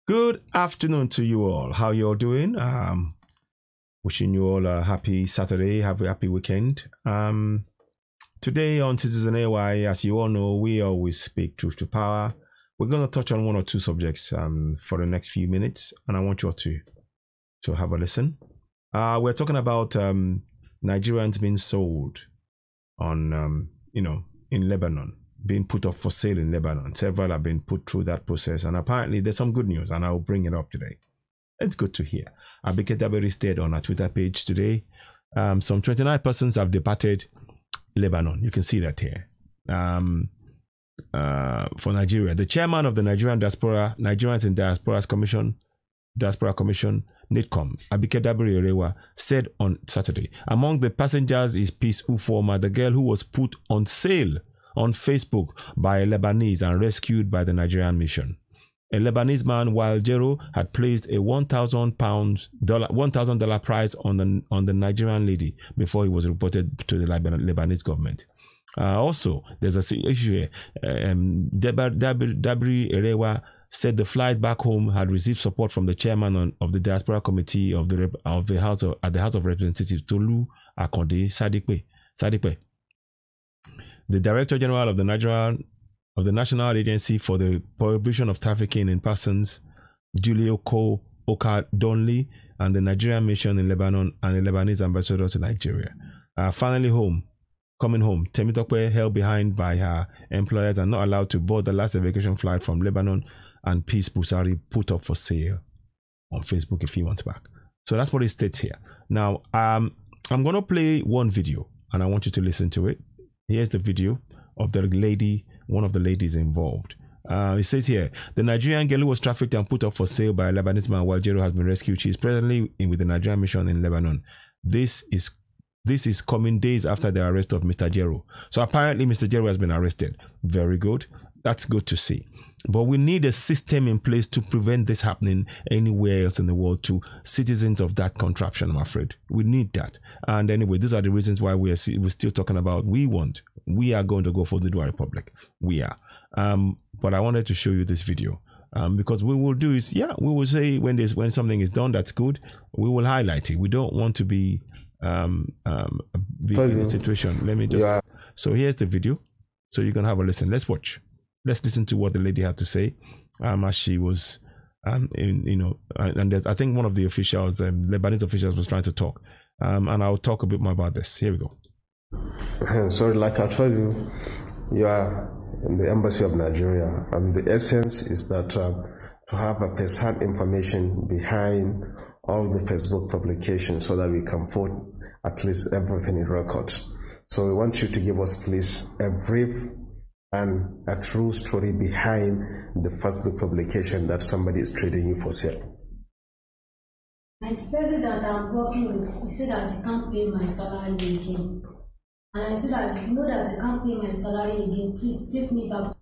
Good afternoon to you all. How you all doing? Wishing you all a happy Saturday, happy weekend. Today on Citizen AY, as you all know, we always speak truth to power. We're going to touch on one or two subjects for the next few minutes, and I want you all to have a listen. We're talking about Nigerians being sold on, in Lebanon, being put up for sale in Lebanon. Several have been put through that process, and apparently there's some good news, and I'll bring it up today. It's good to hear. Abike Dabiri stayed on our Twitter page today. Some 29 persons have departed Lebanon. You can see that here. For Nigeria, the chairman of the Nigerians In Diaspora Commission, NIDCOM, Abike Dabiri-Erewa, said on Saturday, among the passengers is Peace Ufoma, the girl who was put on sale on Facebook by a Lebanese and rescued by the Nigerian mission. A Lebanese man, while Jero had placed a $1,000 price on the Nigerian lady before he was reported to the Lebanese government. Also, there's a issue here. Dabiri-Erewa said the flight back home had received support from the chairman of the diaspora committee at the House of Representatives, Tolu Akonde Sadipe. The Director General of the National Agency for the Prohibition of Trafficking in Persons, Julio Oka-Donley, and the Nigerian mission in Lebanon, and the Lebanese ambassador to Nigeria. Coming home, Temitope, held behind by her employers and not allowed to board the last evacuation flight from Lebanon, and Peace Busari put up for sale on Facebook a few months back. So that's what it states here. Now, I'm going to play one video, and I want you to listen to it. Here's the video of the lady, one of the ladies involved. It says here, the Nigerian girl who was trafficked and put up for sale by a Lebanese man while Jero has been rescued. She is presently with the Nigerian mission in Lebanon. This is coming days after the arrest of Mr. Jero. So apparently Mr. Jero has been arrested. Very good. That's good to see. But we need a system in place to prevent this happening anywhere else in the world to citizens of that contraption, I'm afraid. We need that. And anyway, these are the reasons why we're still talking about we are going to go for the Dual Republic. We are. But I wanted to show you this video. Because we will do is, we will say when something is done that's good, we will highlight it. We don't want to be in a situation. Let me just so here's the video, so you can have a listen. Let's listen to what the lady had to say as she was and there's, I think one of the officials, Lebanese officials, was trying to talk, and I'll talk a bit more about this. Here we go. So like I told you, you are in the embassy of Nigeria, and the essence is that to have a first-hand information behind all the Facebook publications so that we can put at least everything in record. So we want you to give us, please, a brief and a true story behind the Facebook publication that somebody is trading you for sale. And the person that I'm working with, he said that he can't pay my salary again. And I said that if you know that you can't pay my salary again, please take me back.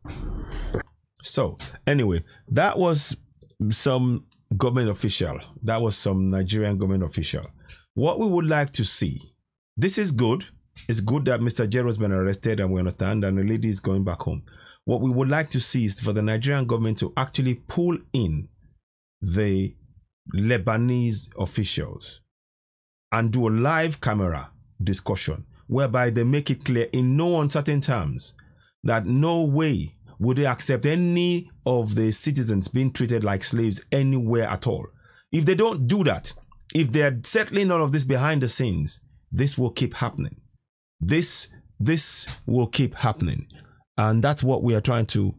So anyway, that was some government official. That was some Nigerian government official. What we would like to see, this is good. It's good that Mr. Jero has been arrested, and we understand, and the lady is going back home. What we would like to see is for the Nigerian government to actually pull in the Lebanese officials and do a live camera discussion whereby they make it clear in no uncertain terms that no way would they accept any of the citizens being treated like slaves anywhere at all. If they don't do that, if they are settling all of this behind the scenes, this will keep happening. This will keep happening. And that's what we are trying to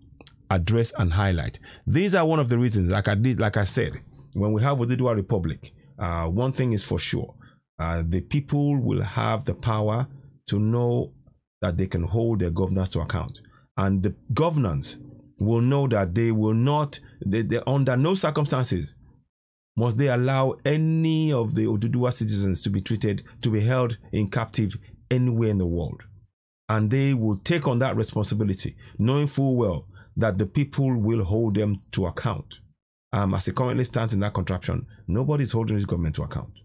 address and highlight. These are one of the reasons, like I said, when we have a Dual Republic, one thing is for sure, the people will have the power to know that they can hold their governors to account. And the governors will know that they will not, under no circumstances must they allow any of the Oduduwa citizens to be held in captive anywhere in the world. And they will take on that responsibility, knowing full well that the people will hold them to account. As it currently stands in that contraption, nobody is holding this government to account.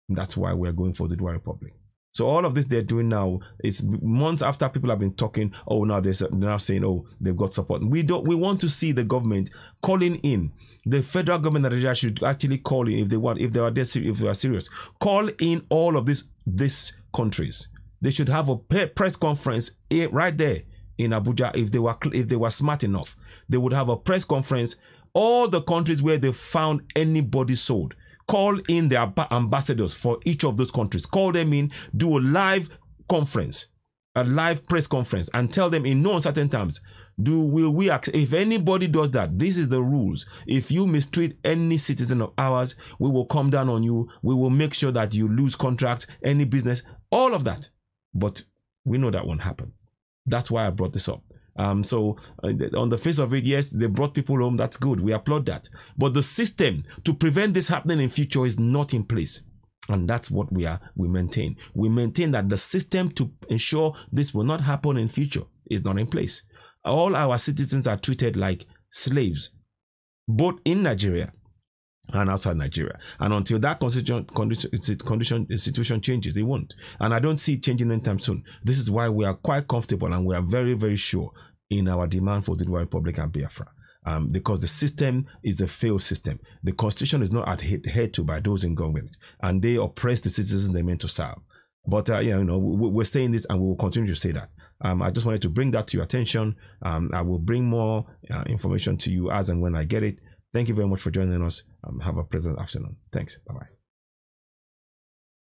And that's why we're going for the Dual Republic. So all of this they're doing now is months after people have been talking. Oh, now they're now saying, oh, they've got support. We want to see the government calling in. The federal government of Nigeria should actually call in if they are serious. Call in all of these countries. They should have a press conference right there in Abuja. If they were smart enough, they would have a press conference. All the countries where they found anybody sold. Call in their ambassadors for each of those countries. Call them in, do a live conference, a live press conference, and tell them in no uncertain terms, if anybody does that, this is the rules. If you mistreat any citizen of ours, we will come down on you. We will make sure that you lose contract, any business, all of that. But we know that won't happen. That's why I brought this up. So on the face of it, yes, they brought people home. That's good. We applaud that. But the system to prevent this happening in future is not in place. And that's what we maintain. We maintain that the system to ensure this will not happen in future is not in place. All our citizens are treated like slaves, both in Nigeria and outside Nigeria. And until that situation changes, it won't. And I don't see it changing anytime soon. This is why we are quite comfortable and we are very, very sure in our demand for the Republic and Biafra. Because the system is a failed system. The constitution is not adhered to by those in government, and they oppress the citizens they meant to serve. But we're saying this, and we will continue to say that. I just wanted to bring that to your attention. I will bring more information to you as and when I get it. Thank you very much for joining us. Have a pleasant afternoon. Thanks. Bye-bye.